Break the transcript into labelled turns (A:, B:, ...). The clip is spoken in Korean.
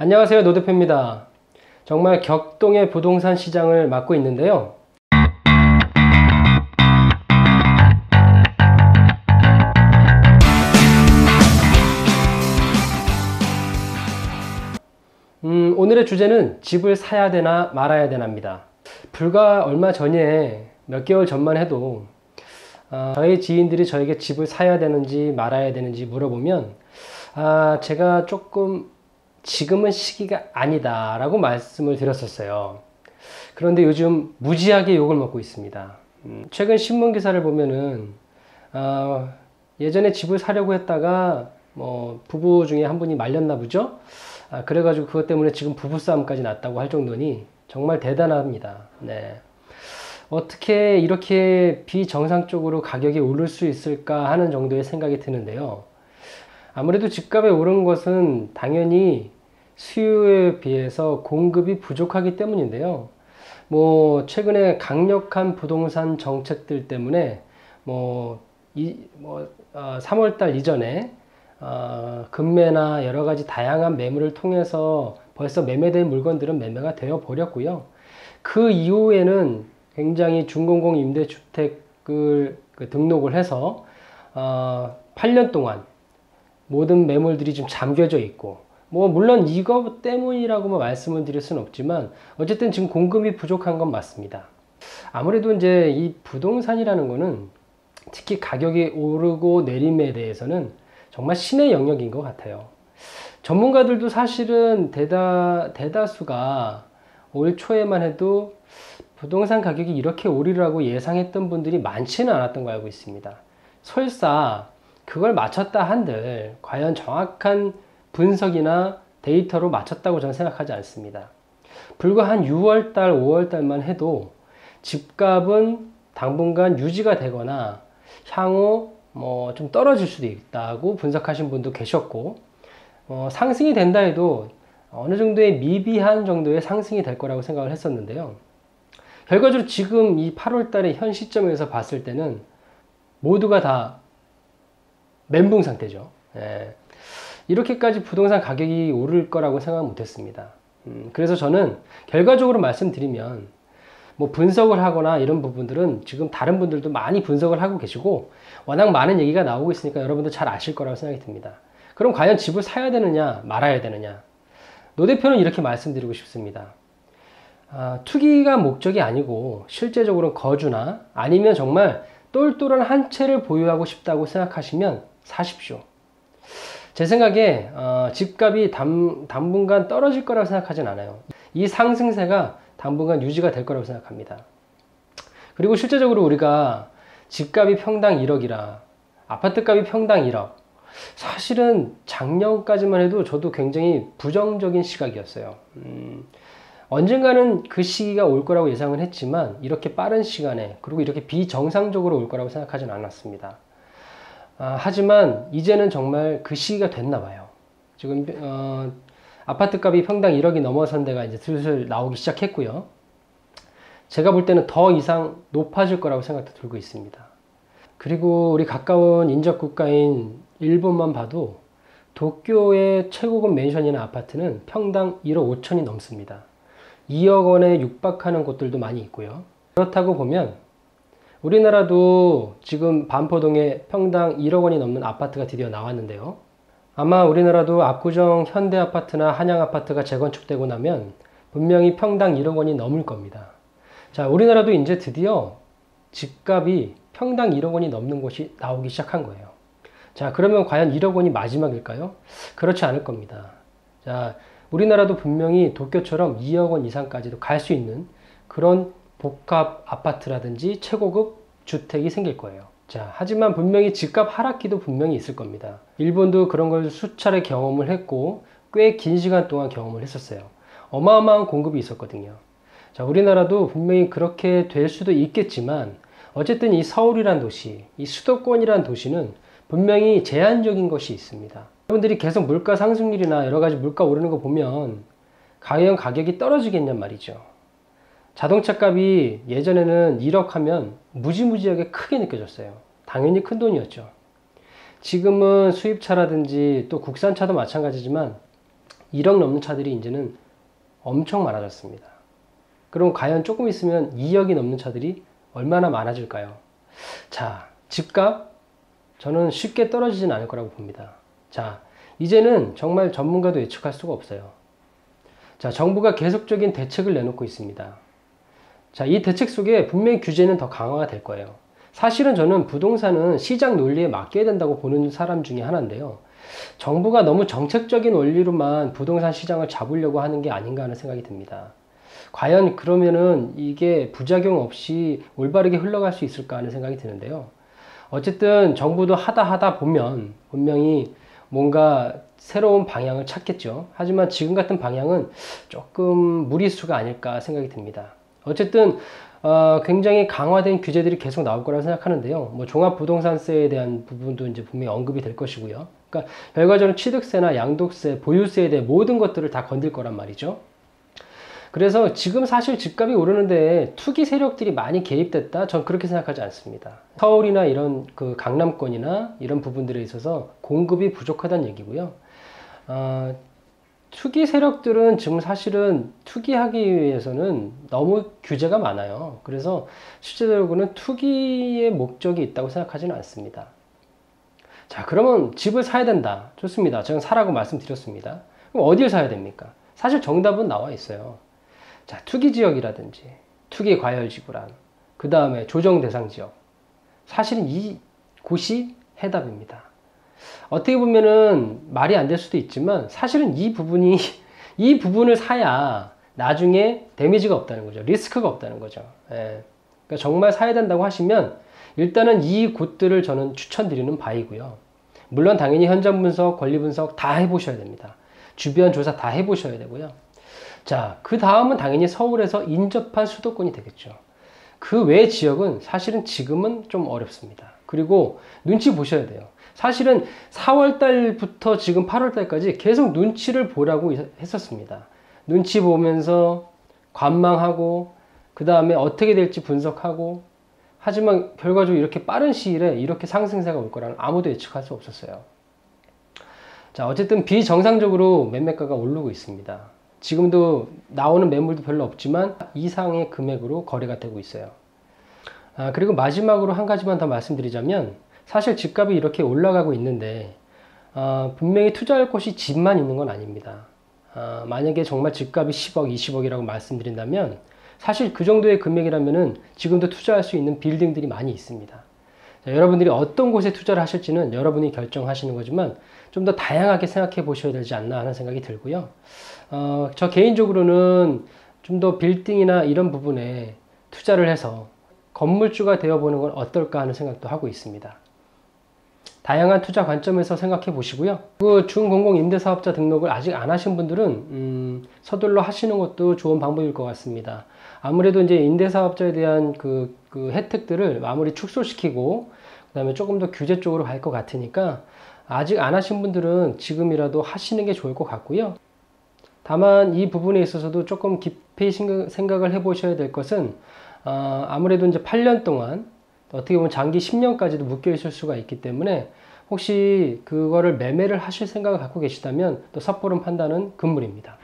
A: 안녕하세요, 노 대표입니다. 정말 격동의 부동산 시장을 맡고 있는데요. 오늘의 주제는 집을 사야 되나 말아야 되나입니다. 불과 얼마 전에 몇 개월 전만 해도 저희 지인들이 저에게 집을 사야 되는지 말아야 되는지 물어보면 제가 조금 지금은 시기가 아니다 라고 말씀을 드렸었어요. 그런데 요즘 무지하게 욕을 먹고 있습니다. 최근 신문 기사를 보면은 예전에 집을 사려고 했다가 부부 중에 한 분이 말렸나 보죠. 그래가지고 그것 때문에 지금 부부싸움까지 났다고 할 정도니 정말 대단합니다. 네. 어떻게 이렇게 비정상적으로 가격이 오를 수 있을까 하는 정도의 생각이 드는데요. 아무래도 집값이 오른 것은 당연히 수요에 비해서 공급이 부족하기 때문인데요. 최근에 강력한 부동산 정책들 때문에 3월달 이전에 금매나 여러 가지 다양한 매물을 통해서 벌써 매매된 물건들은 매매가 되어 버렸고요. 그 이후에는 굉장히 중공공 임대주택을 등록을 해서 8년 동안 모든 매물들이 좀 잠겨져 있고, 물론 이거 때문이라고 말씀을 드릴 수는 없지만 어쨌든 지금 공급이 부족한 건 맞습니다. 아무래도 이제 이 부동산이라는 거는 특히 가격이 오르고 내림에 대해서는 정말 신의 영역인 것 같아요. 전문가들도 사실은 대다수가 올 초에만 해도 부동산 가격이 이렇게 오르라고 예상했던 분들이 많지는 않았던 거 알고 있습니다. 설사 그걸 맞췄다 한들 과연 정확한 분석이나 데이터로 맞췄다고 저는 생각하지 않습니다. 불과 한 6월달, 5월달만 해도 집값은 당분간 유지가 되거나 향후 좀 떨어질 수도 있다고 분석하신 분도 계셨고, 상승이 된다 해도 어느 정도의 미비한 정도의 상승이 될 거라고 생각을 했었는데요. 결과적으로 지금 이 8월달의 현 시점에서 봤을 때는 모두가 다 멘붕 상태죠. 이렇게까지 부동산 가격이 오를 거라고 생각 못했습니다. 그래서 저는 결과적으로 말씀드리면 분석을 하거나 이런 부분들은 지금 다른 분들도 많이 분석을 하고 계시고 워낙 많은 얘기가 나오고 있으니까 여러분도 잘 아실 거라고 생각이 듭니다. 그럼 과연 집을 사야 되느냐 말아야 되느냐? 노 대표는 이렇게 말씀드리고 싶습니다. 투기가 목적이 아니고 실제적으로 거주나 아니면 정말 똘똘한 한 채를 보유하고 싶다고 생각하시면 사십시오. 제 생각에 집값이 당분간 떨어질 거라고 생각하진 않아요. 이 상승세가 당분간 유지가 될 거라고 생각합니다. 그리고 실제적으로 우리가 집값이 평당 1억이라 아파트값이 평당 1억, 사실은 작년까지만 해도 저도 굉장히 부정적인 시각이었어요. 언젠가는 그 시기가 올 거라고 예상을 했지만 이렇게 빠른 시간에, 그리고 이렇게 비정상적으로 올 거라고 생각하진 않았습니다. 하지만 이제는 정말 그 시기가 됐나 봐요. 지금 아파트값이 평당 1억이 넘어선 데가 이제 슬슬 나오기 시작했고요. 제가 볼 때는 더 이상 높아질 거라고 생각도 들고 있습니다. 그리고 우리 가까운 인접 국가인 일본만 봐도 도쿄의 최고급 맨션이나 아파트는 평당 1억 5천이 넘습니다. 2억 원에 육박하는 곳들도 많이 있고요. 그렇다고 보면 우리나라도 지금 반포동에 평당 1억 원이 넘는 아파트가 드디어 나왔는데요. 아마 우리나라도 압구정 현대아파트나 한양아파트가 재건축되고 나면 분명히 평당 1억 원이 넘을 겁니다. 자, 우리나라도 이제 드디어 집값이 평당 1억 원이 넘는 곳이 나오기 시작한 거예요. 자, 그러면 과연 1억 원이 마지막일까요? 그렇지 않을 겁니다. 자, 우리나라도 분명히 도쿄처럼 2억 원 이상까지도 갈 수 있는 그런 복합 아파트라든지 최고급 주택이 생길 거예요. 자, 하지만 분명히 집값 하락기도 분명히 있을 겁니다. 일본도 그런 걸 수차례 경험을 했고 꽤 긴 시간 동안 경험을 했었어요. 어마어마한 공급이 있었거든요. 자, 우리나라도 분명히 그렇게 될 수도 있겠지만 어쨌든 이 서울이란 도시, 이 수도권이란 도시는 분명히 제한적인 것이 있습니다. 여러분들이 계속 물가 상승률이나 여러 가지 물가 오르는 거 보면 과연 가격이 떨어지겠냔 말이죠. 자동차 값이 예전에는 1억 하면 무지무지하게 크게 느껴졌어요. 당연히 큰 돈이었죠. 지금은 수입차라든지 또 국산차도 마찬가지지만 1억 넘는 차들이 이제는 엄청 많아졌습니다. 그럼 과연 조금 있으면 2억이 넘는 차들이 얼마나 많아질까요? 자, 집값 저는 쉽게 떨어지진 않을 거라고 봅니다. 자, 이제는 정말 전문가도 예측할 수가 없어요. 자, 정부가 계속적인 대책을 내놓고 있습니다. 자, 이 대책 속에 분명히 규제는 더 강화가 될 거예요. 사실은 저는 부동산은 시장 논리에 맡겨야 된다고 보는 사람 중에 하나인데요. 정부가 너무 정책적인 원리로만 부동산 시장을 잡으려고 하는 게 아닌가 하는 생각이 듭니다. 과연 그러면은 이게 부작용 없이 올바르게 흘러갈 수 있을까 하는 생각이 드는데요. 어쨌든 정부도 하다 보면 분명히 뭔가 새로운 방향을 찾겠죠. 하지만 지금 같은 방향은 조금 무리수가 아닐까 생각이 듭니다. 어쨌든 굉장히 강화된 규제들이 계속 나올 거라고 생각하는데요. 뭐 종합부동산세에 대한 부분도 이제 분명히 언급이 될 것이고요. 그러니까 결과적으로 취득세나 양도세, 보유세에 대해 모든 것들을 다 건들 거란 말이죠. 그래서 지금 사실 집값이 오르는데 투기 세력들이 많이 개입됐다? 전 그렇게 생각하지 않습니다. 서울이나 이런 그 강남권이나 이런 부분들에 있어서 공급이 부족하다는 얘기고요. 투기 세력들은 지금 사실은 투기하기 위해서는 너무 규제가 많아요. 그래서 실제적으로는 투기의 목적이 있다고 생각하지는 않습니다. 자, 그러면 집을 사야 된다. 좋습니다. 저는 사라고 말씀드렸습니다. 그럼 어디를 사야 됩니까? 사실 정답은 나와 있어요. 자, 투기 지역이라든지 투기 과열 지구란, 그 다음에 조정 대상 지역. 사실은 이 곳이 해답입니다. 어떻게 보면은 말이 안 될 수도 있지만 사실은 이 부분을 사야 나중에 데미지가 없다는 거죠. 리스크가 없다는 거죠. 예. 그러니까 정말 사야 된다고 하시면 일단은 이 곳들을 저는 추천드리는 바이고요. 물론 당연히 현장 분석, 권리 분석 다 해보셔야 됩니다. 주변 조사 다 해보셔야 되고요. 자, 그 다음은 당연히 서울에서 인접한 수도권이 되겠죠. 그 외 지역은 사실은 지금은 좀 어렵습니다. 그리고 눈치 보셔야 돼요. 사실은 4월 달부터 지금 8월 달까지 계속 눈치를 보라고 했었습니다. 눈치 보면서 관망하고 그 다음에 어떻게 될지 분석하고, 하지만 결과적으로 이렇게 빠른 시일에 이렇게 상승세가 올 거라는 아무도 예측할 수 없었어요. 자, 어쨌든 비정상적으로 매매가가 오르고 있습니다. 지금도 나오는 매물도 별로 없지만 이상의 금액으로 거래가 되고 있어요. 그리고 마지막으로 한 가지만 더 말씀드리자면, 사실 집값이 이렇게 올라가고 있는데 분명히 투자할 곳이 집만 있는 건 아닙니다. 만약에 정말 집값이 10억, 20억이라고 말씀드린다면 사실 그 정도의 금액이라면은 지금도 투자할 수 있는 빌딩들이 많이 있습니다. 자, 여러분들이 어떤 곳에 투자를 하실지는 여러분이 결정하시는 거지만 좀 더 다양하게 생각해 보셔야 되지 않나 하는 생각이 들고요. 저 개인적으로는 좀 더 빌딩이나 이런 부분에 투자를 해서 건물주가 되어보는 건 어떨까 하는 생각도 하고 있습니다. 다양한 투자 관점에서 생각해 보시고요. 그 준공공 임대사업자 등록을 아직 안 하신 분들은 서둘러 하시는 것도 좋은 방법일 것 같습니다. 아무래도 이제 임대사업자에 대한 그 혜택들을 아무리 축소시키고 그 다음에 조금 더 규제 쪽으로 갈 것 같으니까 아직 안 하신 분들은 지금이라도 하시는 게 좋을 것 같고요. 다만 이 부분에 있어서도 조금 깊이 생각을 해 보셔야 될 것은 아무래도 이제 8년 동안 어떻게 보면 장기 10년까지도 묶여 있을 수가 있기 때문에 혹시 그거를 매매를 하실 생각을 갖고 계시다면 또 섣부른 판단은 금물입니다.